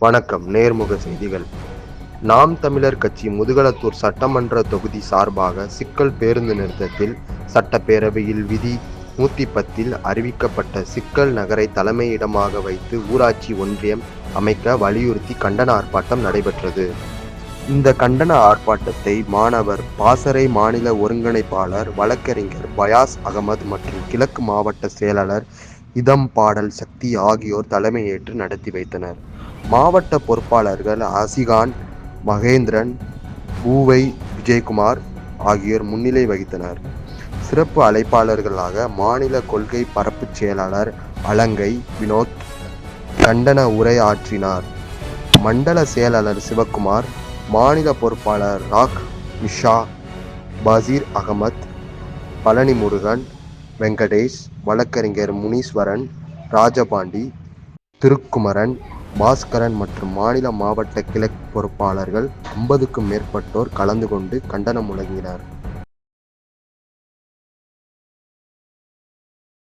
வணக்கம். நேர்முக செய்திகள். நாம் தமிழர் கட்சி முதுகளத்தூர் சட்டமன்ற தொகுதி சார்பாக சிக்கல் பேருந்து நிறுத்தத்தில் சட்டப்பேரவையில் விதி 110 அறிவிக்கப்பட்ட சிக்கல் நகரை தலைமையிடமாக வைத்து ஊராட்சி ஒன்றியம் அமைக்க வலியுறுத்தி கண்டன ஆர்ப்பாட்டம் நடைபெற்றது. இந்த கண்டன ஆர்ப்பாட்டத்தை மாணவர் பாசறை மாநில ஒருங்கிணைப்பாளர் வழக்கறிஞர் பயாஸ் அகமது மற்றும் கிழக்கு மாவட்ட செயலாளர் இதம் பாடல் சக்தி ஆகியோர் தலைமையேற்று நடத்தி வைத்தனர். மாவட்ட பொறுப்பாளர்கள் அசிகான், மகேந்திரன், பூவை விஜயகுமார் ஆகியோர் முன்னிலை வகித்தனர். சிறப்பு அழைப்பாளர்களாக மாநில கொள்கை பரப்பு செயலாளர் அலங்கை வினோத் கண்டன உரை ஆற்றினார். மண்டல செயலாளர் சிவக்குமார், மாநில பொறுப்பாளர் ராக் மிஷா, பசீர் அகமத், பழனி முருகன், வெங்கடேஷ், வழக்கறிஞர் முனீஸ்வரன், ராஜபாண்டி, திருக்குமரன், பாஸ்கரன் மற்றும் மாநில மாவட்ட கிளை பொறுப்பாளர்கள் 50க்கும் மேற்பட்டோர் கலந்து கொண்டு கண்டனம் முழங்கினர்.